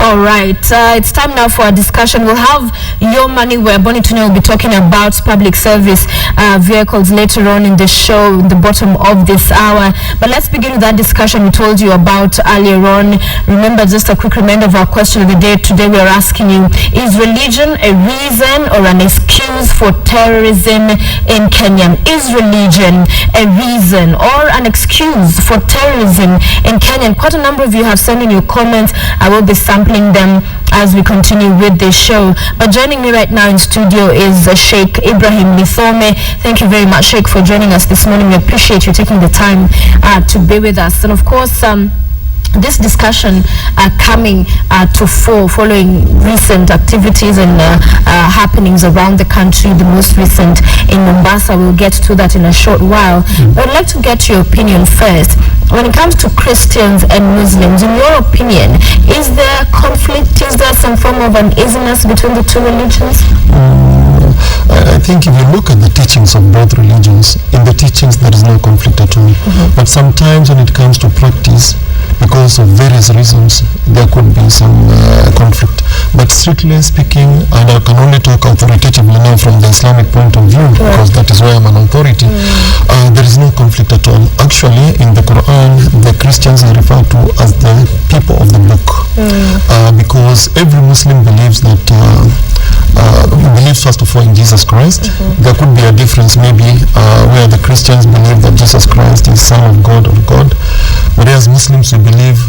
All right, it's time now for a discussion. We'll have Your Money, where Bonnie Tune will be talking about public service vehicles later on in the show, the bottom of this hour. But let's begin with that discussion we told you about earlier on. Remember, just a quick reminder of our question of the day. Today we are asking you, is religion a reason or an excuse for terrorism in Kenya? Is religion a reason or an excuse for terrorism in Kenya? And quite a number of you have sent in your comments. I will be sampling them as we continue with this show. But joining me right now in studio is Sheik Ibrahim. Thank you very much, Sheik, for joining us this morning. We appreciate you taking the time to be with us. And of course, this discussion coming to following recent activities and happenings around the country, the most recent in Mombasa. We'll get to that in a short while. But I'd like to get your opinion first. When it comes to Christians and Muslims, in your opinion, is there conflict? Is there some form of uneasiness between the two religions? I think if you look at the teachings of both religions, in the teachings there is no conflict at all. But sometimes when it comes to practice, because of various reasons, there could be some conflict. But strictly speaking, and I can only talk authoritatively now from the Islamic point of view, because that is where I'm an authority, there is no conflict at all. Actually, in the Quran, the Christians are referred to as the people of the book, because every Muslim believes that believes first of all in Jesus Christ. There could be a difference maybe where the Christians believe that Jesus Christ is Son of God or God, whereas Muslims, we believe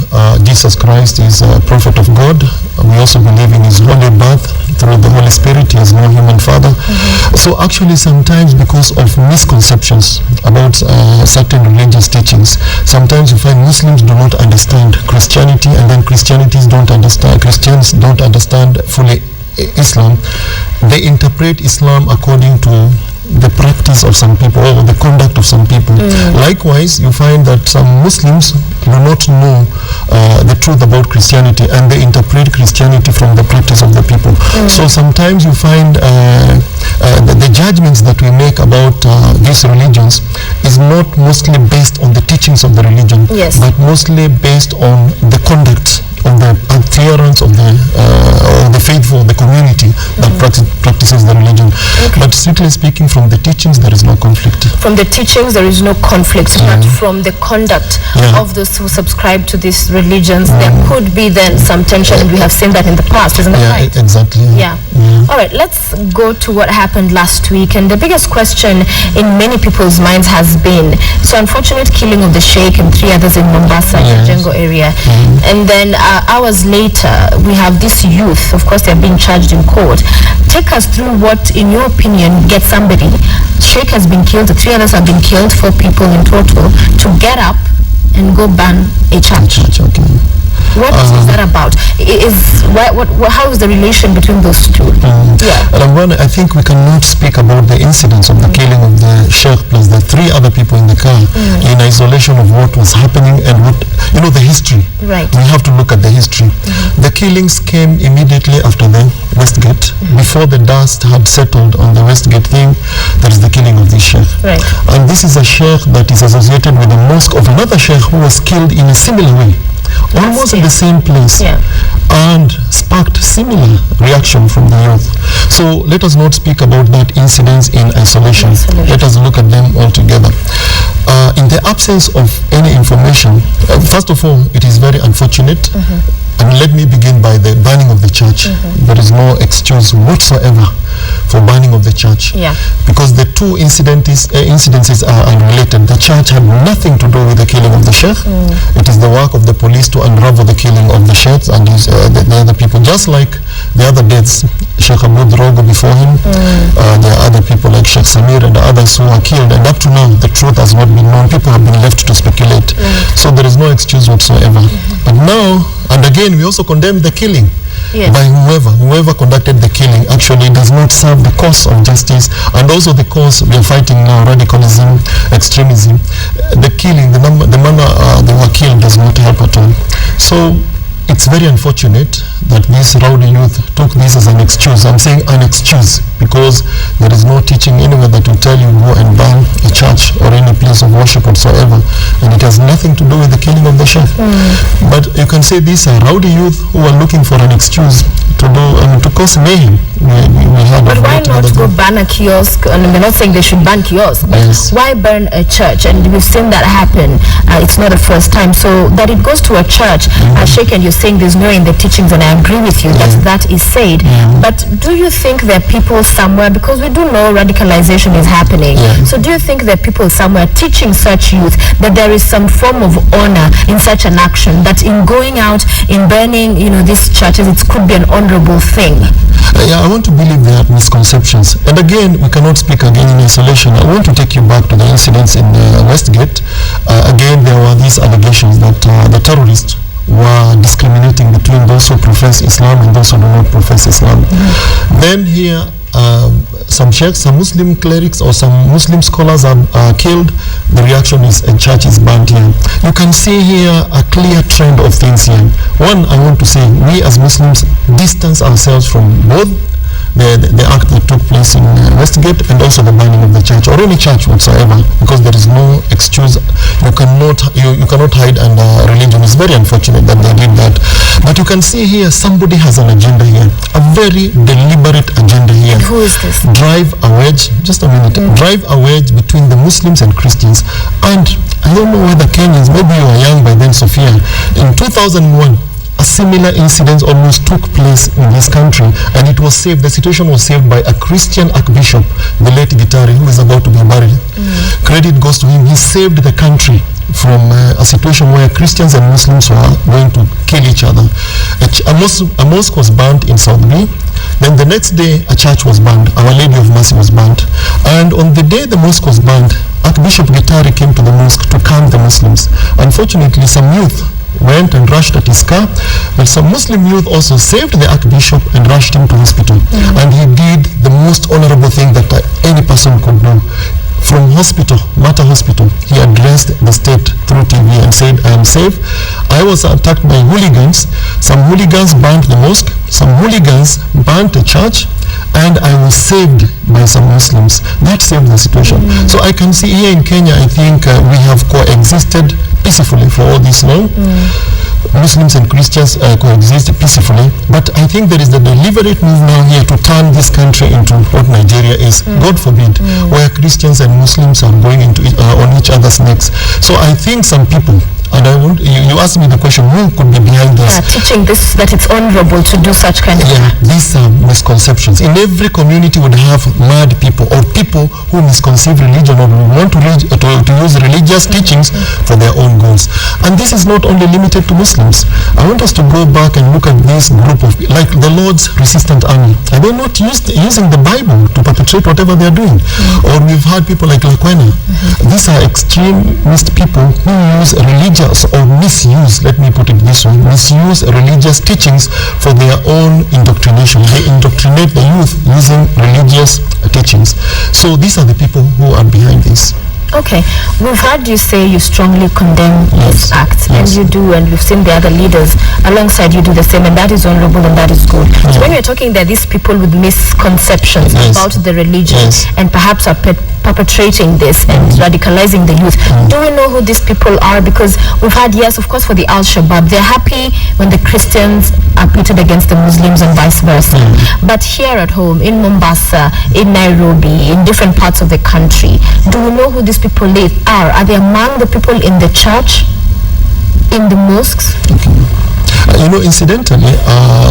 Jesus Christ is a prophet of God. We also believe in his holy birth through the Holy Spirit. He has no human father. So actually sometimes because of misconceptions about certain religious teachings, sometimes you find Muslims do not understand Christianity, and then Christians don't understand fully Islam. They interpret Islam according to the practice of some people or the conduct of some people. Likewise, you find that some Muslims do not know the truth about Christianity, and they interpret Christianity from the practice of the people. So sometimes you find the judgments that we make about these religions is not mostly based on the teachings of the religion, but mostly based on the conduct of the adherents of the faithful, the community that practices the religion. But strictly speaking, from the teachings there is no conflict. From the teachings there is no conflict, but from the conduct of those who subscribe to these religions, there could be then some tension, and we have seen that in the past, isn't that right? Exactly. All right, let's go to what happened last week. And the biggest question in many people's minds has been, so unfortunate killing of the Sheik and 3 others in Mombasa, in the Jengo area. And then hours later, we have this youth. Of course, they're being charged in court. Take us through what, in your opinion, gets somebody, Sheik has been killed, the 3 others have been killed, 4 people in total, to get up and go ban a church. What is that about? How is the relation between those two? I think we cannot speak about the incidents of the killing of the Sheikh plus the 3 other people in the car in isolation of what was happening and what, the history. We have to look at the history. The killings came immediately after the Westgate. Before the dust had settled on the Westgate thing, there is the killing of this Sheikh. And this is a Sheikh that is associated with the mosque of another Sheikh who was killed in a similar way, almost in the same place, and sparked similar reaction from the youth. So let us not speak about that incident in isolation. Let us look at them all together. In the absence of any information, first of all, it is very unfortunate. And let me begin by the burning of the church. There is no excuse whatsoever for burning of the church, because the 2 incidences are unrelated. The church had nothing to do with the killing of the Sheikh. It is the work of the police to unravel the killing of the Sheikh and the other people, just like the other deaths, Sheikh Abu Drogo before him. There are other people like Sheikh Samir and others who are killed, and up to now the truth has not been known. People have been left to speculate. So there is no excuse whatsoever. But now, and again, we also condemn the killing by whoever conducted the killing actually does not serve the cause of justice, and also the cause we are fighting now, radicalism, extremism. The killing, the manner they were killed does not help at all. So it's very unfortunate that these rowdy youth took this as an excuse. I'm saying an excuse because there is no teaching anywhere that will tell you go and burn a church or any place of worship whatsoever, and it has nothing to do with the killing of the sheikh. But you can say these are rowdy youth who are looking for an excuse to do to cause mayhem. But why not go ban a kiosk? And we're not saying they should ban kiosks, but why burn a church? And we've seen that happen. It's not the first time. So that it goes to a church, Sheik, and you're saying there's no in the teachings, and I agree with you that is said. But do you think there are people somewhere, because we do know radicalization is happening, so do you think there are people somewhere teaching such youth that there is some form of honor in such an action, that in going out, in burning, these churches, it could be an honorable thing? I want to believe there are misconceptions. And again, we cannot speak again in isolation. I want to take you back to the incidents in Westgate. Again, there were these allegations that the terrorists were discriminating between those who profess Islam and those who do not profess Islam. Then here, some sheikhs, some Muslim clerics or some Muslim scholars are killed. The reaction is a church is burnt here. You can see here a clear trend of things here. One, I want to say, we as Muslims distance ourselves from both the act that took place in Westgate and also the burning of the church or any church whatsoever, because there is no excuse. You cannot hide under religion. It's very unfortunate that they did that. But you can see here somebody has an agenda here, a very deliberate agenda here. And who is this? Drive a wedge, just a minute, drive a wedge between the Muslims and Christians. And I don't know whether Kenyans, maybe you were young by then, Sophia, in 2001, a similar incident almost took place in this country, and it was saved. The situation was saved by a Christian archbishop, the late Gitari, who is about to be buried. Credit goes to him. He saved the country from a situation where Christians and Muslims were going to kill each other. A mosque was burnt in South B. Then the next day, a church was burned. Our Lady of Mercy was burnt. And on the day the mosque was burned, Archbishop Gitari came to the mosque to calm the Muslims. Unfortunately, some youth went and rushed at his car, but some Muslim youth also saved the Archbishop and rushed him to hospital. And he did the most honorable thing that any person could do. From Mata Hospital, he addressed the state through TV and said, I am safe. I was attacked by hooligans. Some hooligans burnt the mosque. Some hooligans burnt a church. And I was saved by some Muslims. That saved the situation. So I can see here in Kenya, I think we have coexisted peacefully for all this long. Muslims and Christians coexist peacefully, but I think there is the deliberate move now here to turn this country into what Nigeria is. God forbid, where Christians and Muslims are going into on each other's necks. So I think some people, and I want you asked me the question, who could be behind this? Teaching this, that it's honorable to do such kind of thing. These are misconceptions. In every community would have mad people or people who misconceive religion or want to use religious teachings for their own goals. And this is not only limited to Muslims. I want us to go back and look at this group of, like the Lord's resistant army. Are they not using the Bible to perpetrate whatever they are doing? Or we've had people like Lakwena. These are extremist people who use religious or misuse, let me put it this way, misuse religious teachings for their own indoctrination. They indoctrinate the youth using religious teachings. So these are the people who are behind this. Okay, we've heard you say you strongly condemn this act, and you do, and we've seen the other leaders alongside you do the same, and that is honorable and that is good. So when we're talking that these people with misconceptions about the religion and perhaps are perpetrating this and radicalizing the youth, do we know who these people are? Because we've had, yes, of course, for the Al-Shabaab, they're happy when the Christians are pitted against the Muslims and vice versa. But here at home, in Mombasa, in Nairobi, in different parts of the country, do we know who these people are? Are they among the people in the church, in the mosques? Incidentally,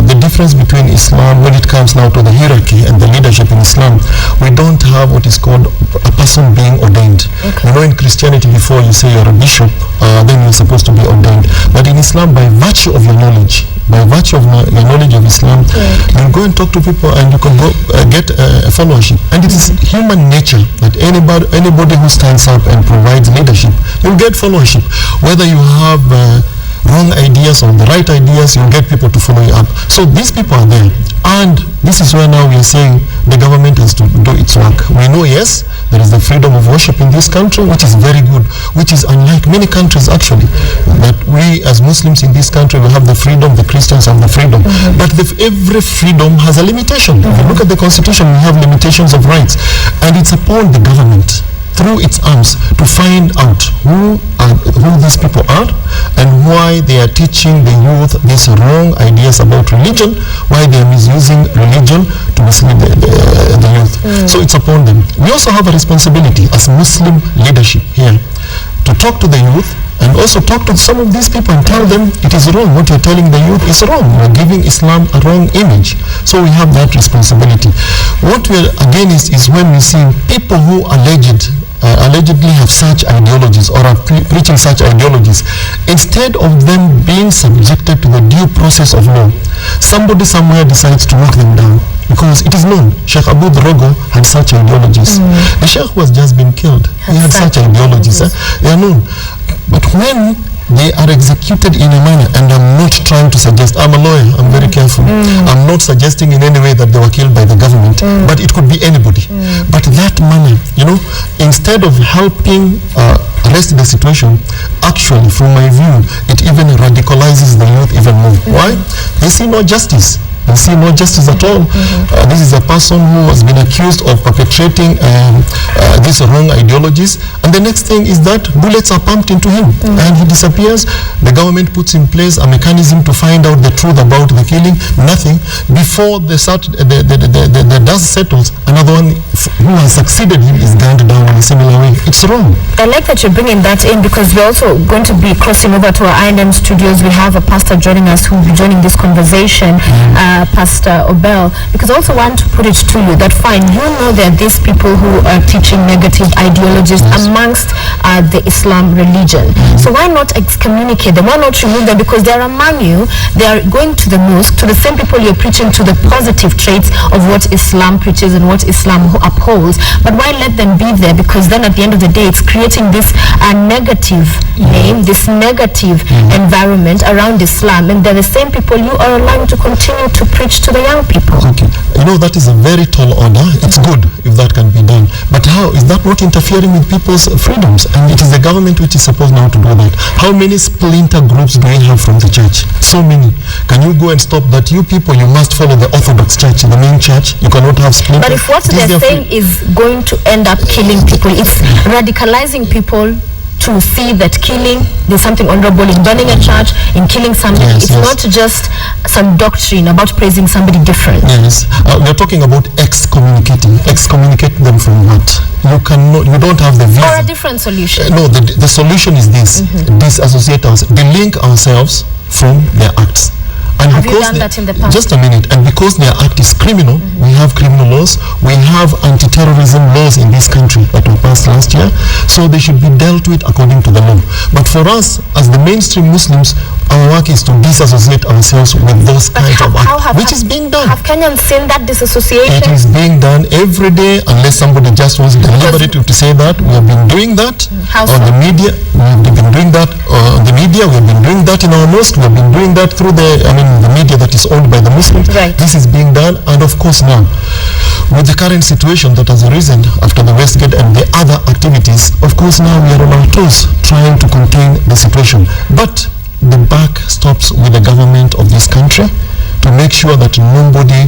the difference between Islam, when it comes now to the hierarchy and the leadership in Islam, we don't have what is called a person being ordained. In Christianity, before you say you're a bishop, then you're supposed to be ordained. But in Islam, by virtue of your knowledge, your knowledge of Islam, you go and talk to people and you can go get a followership. And it is human nature that anybody who stands up and provides leadership, you'll get followership. Whether you have wrong ideas or the right ideas, you'll get people to follow you up. So these people are there. And this is where now we are saying the government has to do its work. We know, yes, there is the freedom of worship in this country, which is very good, which is unlike many countries actually. That we as Muslims in this country, we have the freedom, the Christians have the freedom. But every freedom has a limitation. If you look at the Constitution, we have limitations of rights. And it's upon the government through its arms to find out who these people are and why they are teaching the youth these wrong ideas about religion, why they are misusing religion to mislead the youth. So it's upon them. We also have a responsibility as Muslim leadership here to talk to the youth and also talk to some of these people and tell them it is wrong. What you're telling the youth is wrong. You're giving Islam a wrong image. So we have that responsibility. What we're against is when we see people who allegedly have such ideologies or are preaching such ideologies, instead of them being subjected to the due process of law, somebody somewhere decides to knock them down. Because it is known, Sheik Abu Drogo had such ideologies. The Sheikh was just been killed. He had such ideologies. They are known. But when they are executed in a manner, and I'm not trying to suggest, I'm a lawyer, I'm very careful. I'm not suggesting in any way that they were killed by the government, but it could be anybody. But that manner, instead of helping arrest the situation, actually, from my view, it even radicalizes the youth even more. Why? They see no justice. They see no justice at all. This is a person who has been accused of perpetrating these wrong ideologies, and the next thing is that bullets are pumped into him and he disappears. The government puts in place a mechanism to find out the truth about the killing. Nothing. Before the dust settles, another one who has succeeded him is gunned down in a similar way. It's wrong. I like that you're bringing that in, because we're also going to be crossing over to our INM studios. We have a pastor joining us who will be joining this conversation. Pastor Obel, because I also want to put it to you that fine, there are these people who are teaching negative ideologies amongst the Islam religion. So why not excommunicate them? Why not remove them? Because they're among you, they are going to the mosque, to the same people you're preaching to the positive traits of what Islam preaches and what Islam upholds. But why let them be there? Because then at the end of the day, it's creating this negative name, this negative environment around Islam, and they're the same people you are allowing to continue to preach to the young people. Okay. That is a very tall order. It's good if that can be done. But how? Is that not interfering with people's freedoms? And it is the government which is supposed now to do that. How many splinter groups do we have from the church? So many. Can you go and stop that? You people, you must follow the Orthodox Church, the main church. You cannot have splinter. But if what they're saying is going to end up killing people, it's radicalizing people to see that killing, there's something honorable in burning a church, in killing somebody. It's not just some doctrine about praising somebody different. Yes. We're talking about excommunicating. Excommunicate them from what? You don't have the visa. Or a different solution. No, the solution is this. Disassociate us. Delink ourselves from their acts. And have you done that in the past? Just a minute. And because their act is criminal, we have criminal laws, we have anti-terrorism laws in this country that were passed last year, so they should be dealt with according to the law. But for us, as the mainstream Muslims, our work is to disassociate ourselves with those kinds of acts, which is being done. Have Kenyans seen that disassociation? It is being done every day, unless somebody just wants deliberately to say that. We have been doing that on the media. We have been doing that on the media. We have been doing that in our mosque. We have been doing that through the media that is owned by the Muslims. Right. This is being done, and of course now, with the current situation that has arisen after the Westgate and the other activities, of course now we are on our toes trying to contain the situation. But the buck stops with the government of this country to make sure that nobody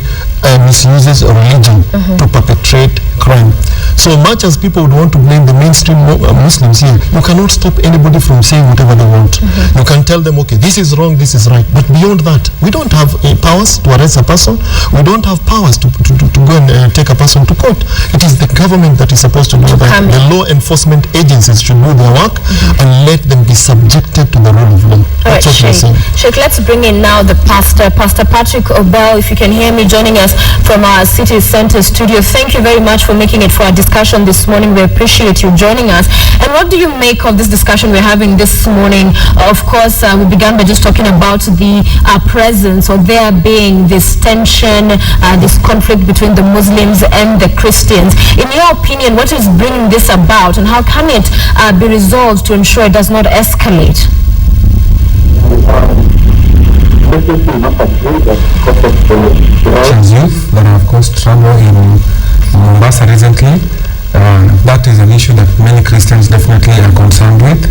misuses religion to perpetrate crime. So much as people would want to blame the mainstream Muslims here, you cannot stop anybody from saying whatever they want. You can tell them, okay, this is wrong, this is right. But beyond that, we don't have powers to arrest a person. We don't have powers to go and take a person to court. It is the government that is supposed to do that. The law enforcement agencies should do their work and let them be subjected to the rule of law. All right, Sheik, let's bring in now the pastor, Pastor Patrick Obel, if you can hear me, joining us from our City Center studio. Thank you very much for making it for our discussion this morning. We appreciate you joining us. And what do you make of this discussion we're having this morning? Of course, we began by just talking about the presence or there being this tension, this conflict between the Muslims and the Christians. In your opinion, what is bringing this about, and how can it be resolved to ensure it does not escalate? This is not a case of such as youth that have caused trouble in Mombasa recently. That is an issue that many Christians definitely are concerned with,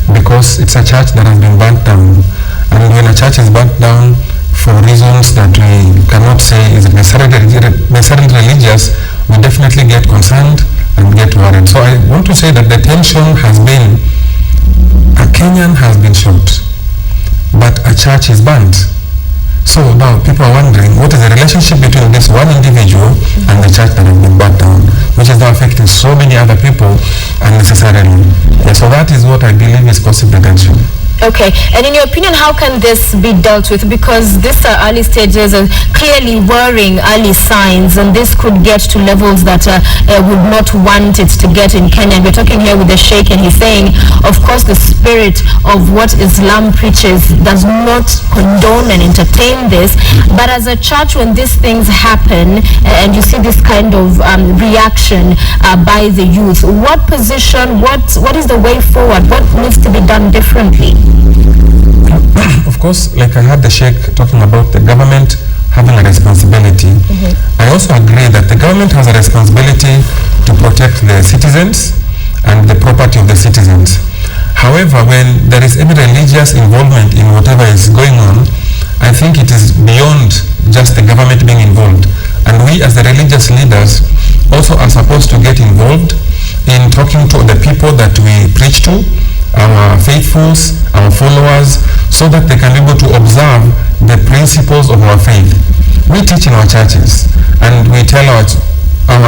because it's a church that has been burnt down. And when a church is burnt down for reasons that we cannot say is necessarily religious, we definitely get concerned and get worried. So I want to say that the tension has been, a Kenyan has been shot, but a church is burnt. So now people are wondering, what is the relationship between this one individual and the church that has been burnt down, which is now affecting so many other people unnecessarily. Yeah, so that is what I believe is causing the tension. Okay, and in your opinion, how can this be dealt with? Because these are early stages and clearly worrying early signs, and this could get to levels that would not want it to get in Kenya. We're talking here with the Sheik, and he's saying, of course, the spirit of what Islam preaches does not condone and entertain this, but as a church, when these things happen and you see this kind of reaction by the youth, what position, what is the way forward? What needs to be done differently? Of course, like I heard the Sheik talking about the government having a responsibility. I also agree that the government has a responsibility to protect the citizens and the property of the citizens. However, when there is any religious involvement in whatever is going on, I think it is beyond just the government being involved. And we as the religious leaders also are supposed to get involved in talking to the people that we preach to, our faithfuls, our followers, so that they can be able to observe the principles of our faith. We teach in our churches, and we tell our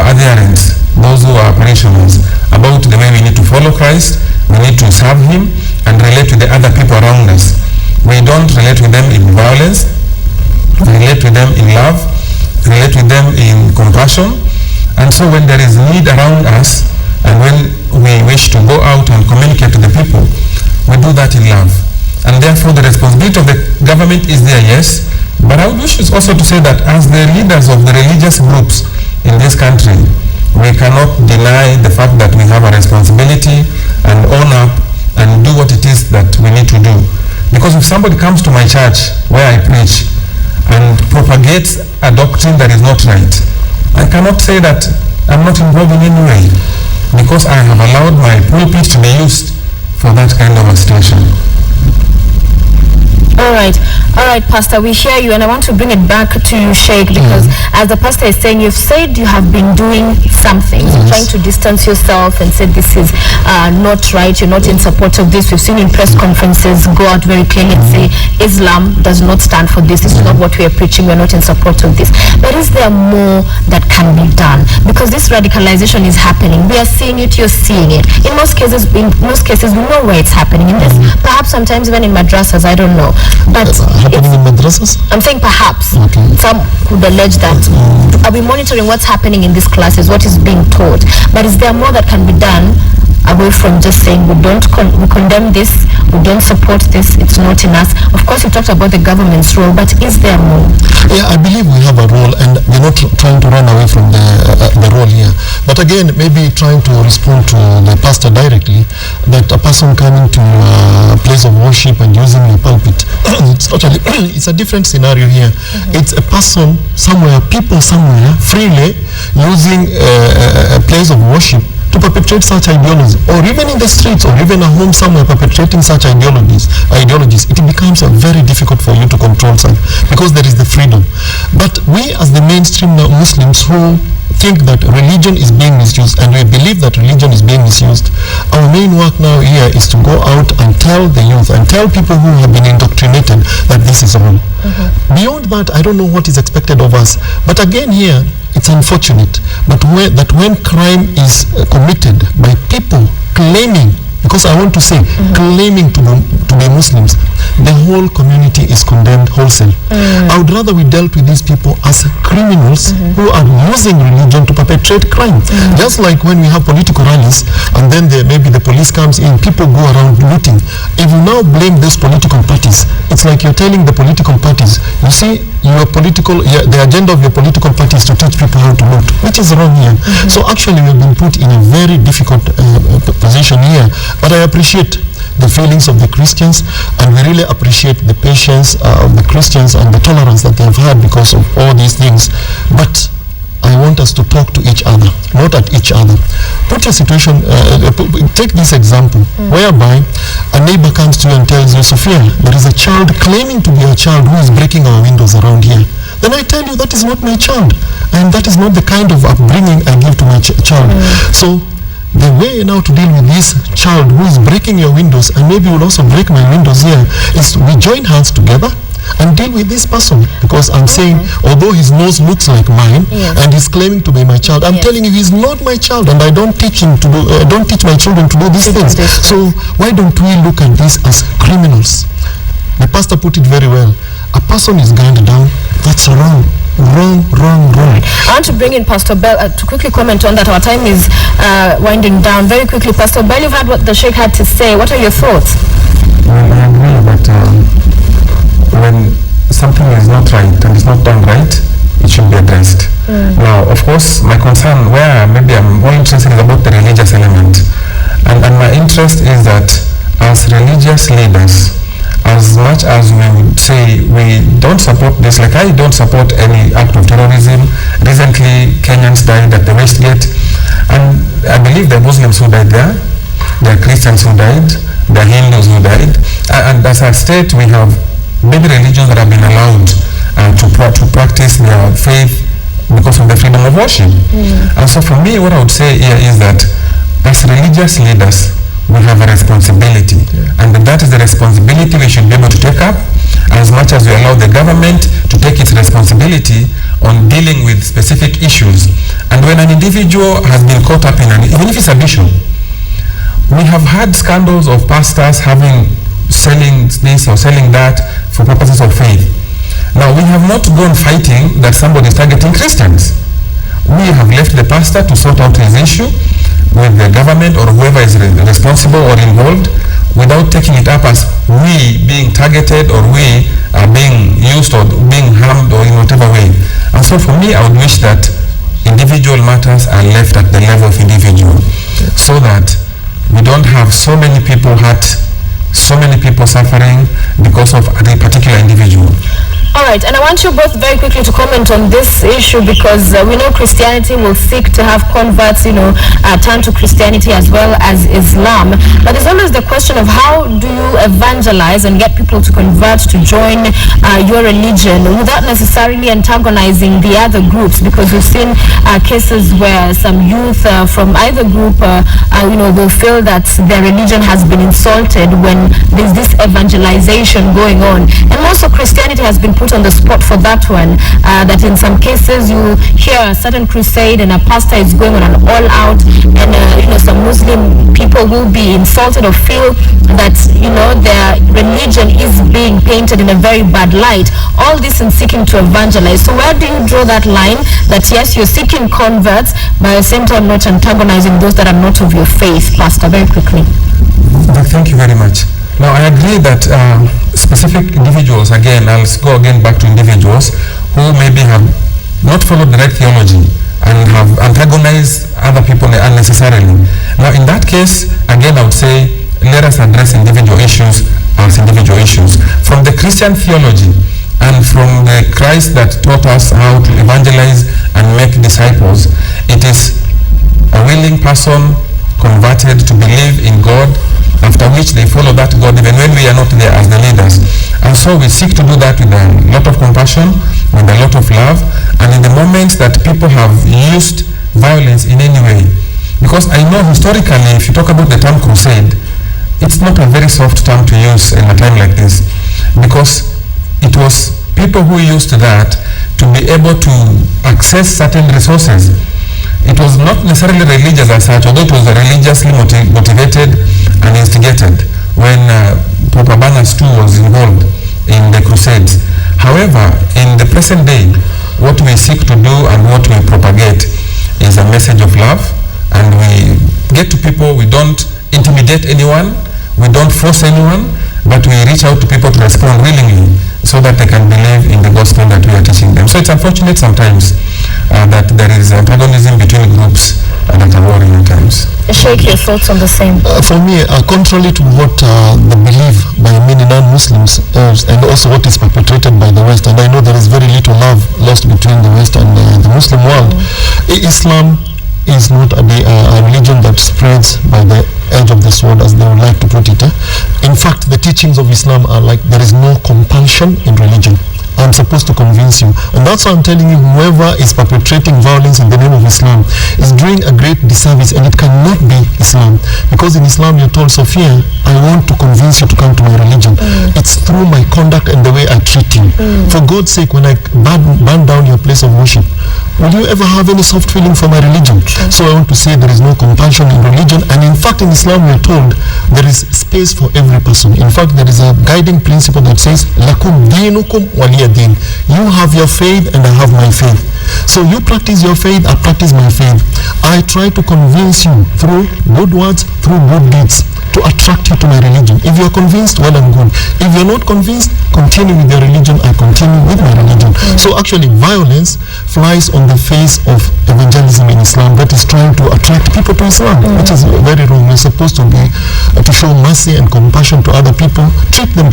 adherents, those who are parishioners, about the way we need to follow Christ, we need to serve Him, and relate to the other people around us. We don't relate with them in violence, we relate with them in love, relate with them in compassion. And so when there is need around us, and when we wish to go out and communicate to the people, we do that in love. And therefore the responsibility of the government is there, yes, but I would wish also to say that as the leaders of the religious groups in this country, we cannot deny the fact that we have a responsibility and own up and do what it is that we need to do. Because if somebody comes to my church where I preach and propagates a doctrine that is not right, I cannot say that I'm not involved in any way, because I have allowed my pulpit to be used for that kind of a situation. All right, Pastor, we hear you, and I want to bring it back to you, Sheik, because as the pastor is saying, you've said you have been doing something, trying to distance yourself and said this is not right, you're not in support of this. We've seen in press conferences go out very clearly and say Islam does not stand for this, this is not what we are preaching, we're not in support of this. But is there more that can be done? Because this radicalization is happening. We are seeing it, you're seeing it. In most cases, we know where it's happening. In this, perhaps sometimes even in madrasas, I don't know. But happening in madrasas? I'm saying perhaps. Some could allege that. Are we monitoring what's happening in these classes, what is being taught? But is there more that can be done away from just saying we condemn this, we don't support this, it's not in us? Of course, you talked about the government's role, but is there more? Yeah, I believe we have a role, and we're not trying to run away from the role here. But again, maybe trying to respond to the pastor directly, that a person coming to a place of worship and using a pulpit, it's a different scenario here. It's a person somewhere, people somewhere, freely using a place of worship to perpetrate such ideologies, or even in the streets, or even at home somewhere perpetrating such ideologies, it becomes very difficult for you to control such, because there is the freedom. But we as the mainstream Muslims who think that religion is being misused, and we believe that religion is being misused, our main work now here is to go out and tell the youth and tell people who have been indoctrinated that this is wrong. Beyond that, I don't know what is expected of us. But again here, it's unfortunate, but when crime is committed by people claiming, because I want to say, claiming to be Muslims, the whole community is condemned wholesale. I would rather we dealt with these people as criminals who are using religion to perpetrate crime. Just like when we have political rallies, and then maybe the police comes in, people go around looting. If you now blame those political parties, it's like you're telling the political parties, you see, the agenda of your political party is to teach people how to loot, which is wrong here. So actually we've been put in a very difficult position here. But I appreciate the feelings of the Christians, and we really appreciate the patience of the Christians and the tolerance that they've had because of all these things. But I want us to talk to each other, not at each other. Put your situation, take this example, whereby a neighbor comes to you and tells you, Sophia, there is a child claiming to be a child who is breaking our windows around here. Then I tell you, that is not my child, and that is not the kind of upbringing I give to my child. So the way now to deal with this child who is breaking your windows, and maybe will also break my windows here, is we join hands together and deal with this person, because I'm saying, although his nose looks like mine, and he's claiming to be my child, I'm telling you he's not my child, and I don't teach him to do, don't teach my children to do these things. So why don't we look at this as criminals? The pastor put it very well. A person is gunned down. That's wrong. Wrong. I want to bring in Pastor Bell to quickly comment on that. Our time is winding down. Very quickly, Pastor Bell, you've heard what the Sheikh had to say. What are your thoughts? Well, I agree that when something is not right and is not done right, it should be addressed. Now, of course, my concern, where maybe I'm more interested, is about the religious element. And my interest is that as religious leaders, as much as we would say we don't support this, like I don't support any act of terrorism. Recently, Kenyans died at the Westgate, and I believe there are Muslims who died there, there are Christians who died, there are Hindus who died, and as a state we have many religions that have been allowed to practice their faith because of the freedom of worship. And so for me, what I would say here is that as religious leaders, we have a responsibility, and that is the responsibility we should be able to take up, as much as we allow the government to take its responsibility on dealing with specific issues. And when an individual has been caught up in even if it's a bishop, we have had scandals of pastors selling this or selling that for purposes of faith. Now, we have not gone fighting that somebody is targeting Christians. We have left the pastor to sort out his issue with the government or whoever is responsible or involved, without taking it up as we being targeted or we are being used or being harmed or in whatever way. And so for me, I would wish that individual matters are left at the level of individual, so that we don't have so many people hurt, so many people suffering because of a particular individual. All right, and I want you both very quickly to comment on this issue, because we know Christianity will seek to have converts, turn to Christianity as well as Islam. But there's always the question of how do you evangelize and get people to convert, to join your religion without necessarily antagonizing the other groups, because we've seen cases where some youth from either group, will feel that their religion has been insulted when there's this evangelization going on. And also Christianity has been put on the spot for that one, that in some cases you hear a certain crusade and a pastor is going on an all-out, and some Muslim people will be insulted or feel that their religion is being painted in a very bad light. All this in seeking to evangelize. So where do you draw that line that yes, you're seeking converts, but at the same time not antagonizing those that are not of your faith? Pastor, very quickly. Thank you very much. Now, I agree that specific individuals, again, I'll go again back to individuals who maybe have not followed the right theology and have antagonized other people unnecessarily. Now, in that case, again, I would say, let us address individual issues as individual issues. From the Christian theology and from the Christ that taught us how to evangelize and make disciples, it is a willing person converted to believe in God, after which they follow that God even when we are not there as the leaders. And so we seek to do that with a lot of compassion, with a lot of love, and in the moments that people have used violence in any way. Because I know historically, if you talk about the term crusade, it's not a very soft term to use in a time like this, because it was people who used that to be able to access certain resources. It was not necessarily religious as such, although it was religiously motivated and instigated when Pope Urbanus II was involved in the Crusades. However, in the present day, what we seek to do and what we propagate is a message of love, and we get to people. We don't intimidate anyone, we don't force anyone, but we reach out to people to respond willingly so that they can believe in the gospel that we are teaching them. So it's unfortunate sometimes that there is antagonism between groups that are worrying times. Sheik, your thoughts on the same? For me, contrary to what the belief by many non-Muslims and also what is perpetrated by the West, and I know there is very little love lost between the West and the Muslim world, Islam is not a religion that spreads by the edge of the sword, as they would like to put it. In fact, the teachings of Islam are like there is no compulsion in religion. I'm supposed to convince you, and that's why I'm telling you, whoever is perpetrating violence in the name of Islam is doing a great disservice, and it cannot be Islam, because in Islam you're told, Sophia, I want to convince you to come to my religion. It's through my conduct and the way I treat you. For God's sake, when I burn down your place of worship, will you ever have any soft feeling for my religion? So I want to say there is no compulsion in religion, and in fact in Islam we are told there is space for every person. In fact, there is a guiding principle that says, Lakum dinukum waliya din. You have your faith and I have my faith. So you practice your faith, I practice my faith. I try to convince you through good words, through good deeds, to attract you to my religion. If you're convinced, well and good. If you're not convinced, continue with your religion, I continue with my religion. So actually violence flies on the face of evangelism in Islam, that is trying to attract people to Islam, which is very wrong. We're supposed to be to show mercy and compassion to other people, treat them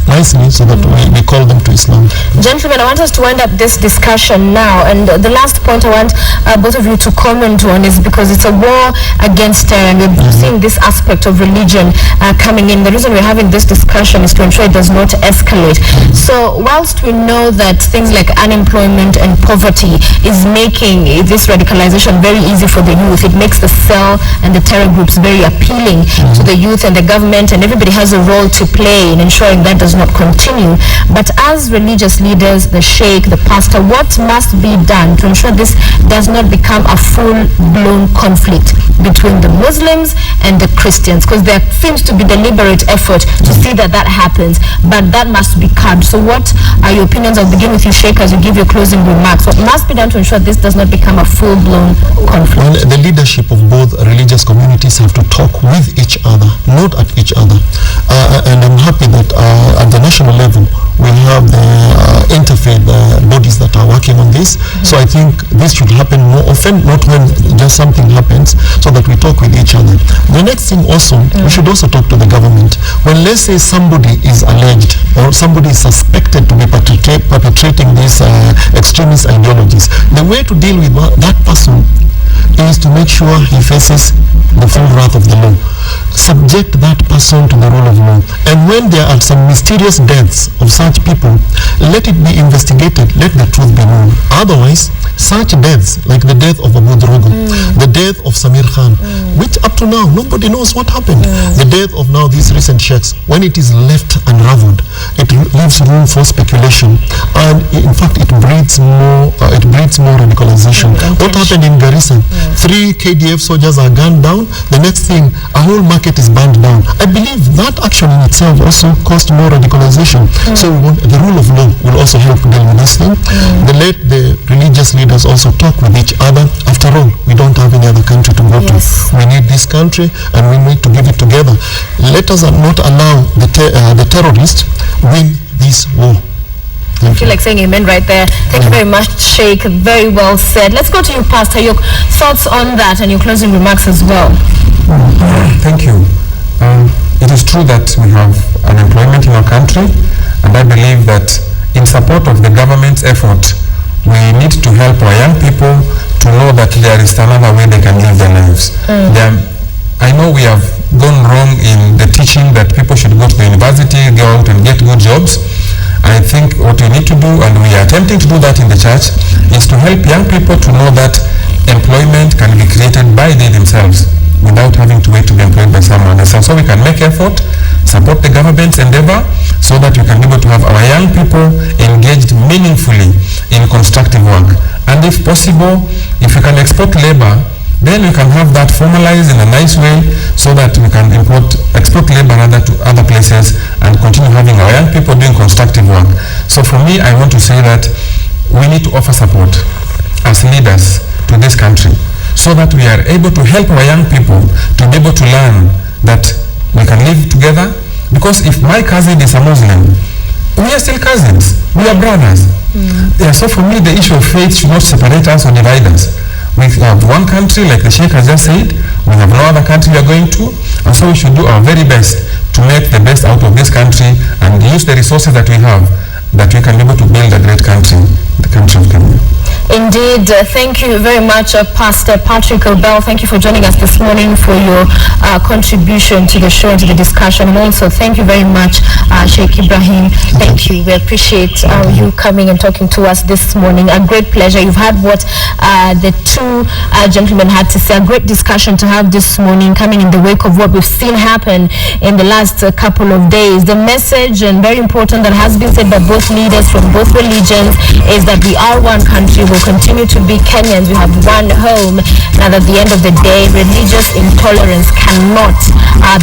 nicely so that we call them to Islam. Gentlemen, I want us to wind up this discussion now, and the last point I want both of you to comment on is because it's a war against terror, and we're seeing this aspect of religion coming in. The reason we're having this discussion is to ensure it does not escalate. So whilst we know that things like unemployment and poverty is making this radicalization very easy for the youth, it makes the cell and the terror groups very appealing to the youth, and the government and everybody has a role to play in ensuring that does not continue. But as religious leaders, the sheikh, the pastor, what must be done to ensure this does not become a full-blown conflict between the Muslims and the Christians? Because there seems to be deliberate effort to see that that happens, but that must be curbed. So what are your opinions? I'll begin with you, Sheik, as you give your closing remarks. What must be done to ensure this does not become a full-blown conflict? Well, the leadership of both religious communities have to talk with each other, not at each other. And I'm happy that at the national level we have the interfaith bodies that are working on this. So I think this should happen more often, not when just something happens, so that we talk with each other. The next thing also, we should also talk to the government. When, let's say, somebody is alleged or somebody is suspected to be perpetrating these extremist ideologies, the way to deal with that person is to make sure he faces the full wrath of the law. Subject that person to the rule of law. And when there are some mysterious deaths of such people, let it be investigated, let the truth be known. Otherwise, such deaths, like the death of Abu Drogo, the death of Samir Khan, which up to now nobody knows what happened, the death of now these recent sheikhs, when it is left unraveled, it leaves room for speculation, and in fact it breeds more radicalization. What happened in Garissa? 3 KDF soldiers are gunned down. The next thing, a whole market is burned down. I believe that action in itself also caused more radicalization. So the rule of law will also help deal with this thing. Let the religious leaders also talk with each other. After all, we don't have any other country to go to. We need this country, and we need to give it together. Let us not allow the terrorists win this war. I feel like saying amen right there. Thank you very much, Sheik. Very well said. Let's go to you, Pastor. Your thoughts on that and your closing remarks as well. Thank you. It is true that we have unemployment in our country, and I believe that in support of the government's effort, we need to help our young people to know that there is another way they can live their lives. I know we have gone wrong in the teaching that people should go to the university, go out and get good jobs. I think what we need to do, and we are attempting to do that in the church, is to help young people to know that employment can be created by they themselves without having to wait to be employed by someone else. So we can make effort, support the government's endeavor, so that we can be able to have our young people engaged meaningfully in constructive work. And if possible, if we can export labor, then we can have that formalized in a nice way, so that we can export labor to other places and continue having our young people doing constructive work. So for me, I want to say that we need to offer support as leaders to this country, so that we are able to help our young people to be able to learn that we can live together. Because if my cousin is a Muslim, we are still cousins, we are brothers. So for me, the issue of faith should not separate us or divide us. We have one country, like the Sheik has just said, we have no other country we are going to, and so we should do our very best to make the best out of this country and use the resources that we have, that we can be able to build a great country, the country of Kenya. Indeed. Thank you very much, Pastor Patrick Obel. Thank you for joining us this morning for your contribution to the show and to the discussion. And also, thank you very much, Sheik Ibrahim. Thank you. We appreciate you coming and talking to us this morning. A great pleasure. You've heard what the two gentlemen had to say. A great discussion to have this morning, coming in the wake of what we've seen happen in the last couple of days. The message, and very important, that has been said by both leaders from both religions is that we are one country. We'll continue to be Kenyans. We have one home. And at the end of the day, religious intolerance cannot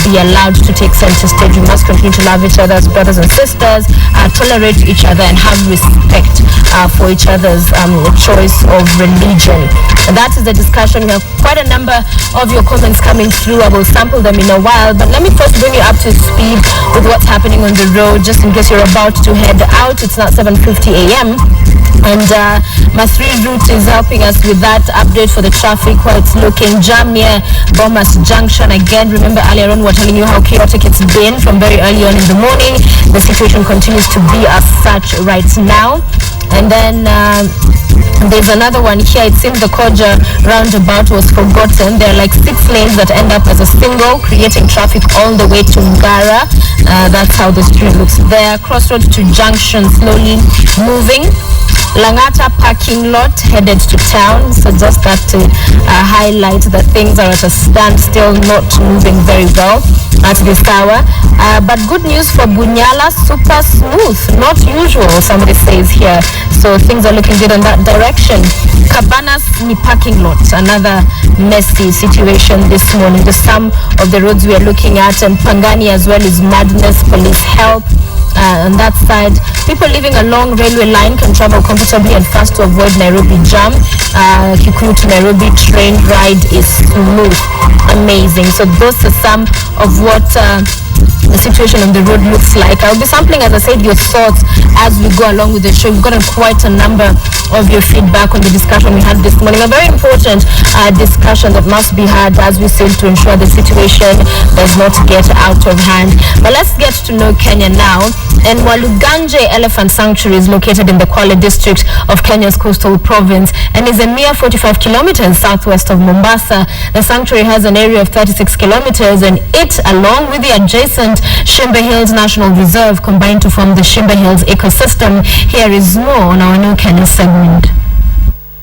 be allowed to take center stage. We must continue to love each other as brothers and sisters, tolerate each other, and have respect for each other's choice of religion. And that is the discussion. We have quite a number of your comments coming through. I will sample them in a while, but let me first bring you up to speed with what's happening on the road, just in case you're about to head out. It's not 7:50 a.m. and Masri Route is helping us with that update for the traffic, where it's looking jam near Bomas Junction. Again, remember earlier on we were telling you how chaotic it's been from very early on in the morning. The situation continues to be as such right now. And then there's another one here. It seems the Koja roundabout was forgotten. There are like 6 lanes that end up as a single, creating traffic all the way to Ngara. That's how the street looks there. Crossroad to Junction slowly moving. Langata parking lot headed to town. So just that to highlight that things are at a standstill, not moving very well at this hour. But good news for Bunyala, super smooth, not usual, somebody says here. So things are looking good in that direction. Cabanas ni parking lot, another messy situation this morning. The sum of the roads we are looking at, and Pangani as well, is madness. Police help. On that side, people living along railway line can travel comfortably and fast to avoid Nairobi jam. Kikuyu to Nairobi train ride is smooth. Amazing. So those are some of what the situation on the road looks like. I'll be sampling, as I said, your thoughts as we go along with the show. We've gotten quite a number of your feedback on the discussion we had this morning. A very important discussion that must be had as we seek to ensure the situation does not get out of hand. But let's get to know Kenya now. And Waluganje Elephant Sanctuary is located in the Kwale district of Kenya's coastal province and is a mere 45 kilometers southwest of Mombasa. The sanctuary has an area of 36 kilometers, and it, along with the adjacent Shimba Hills National Reserve, combine to form the Shimba Hills ecosystem. Here is more on our New Kenya segment.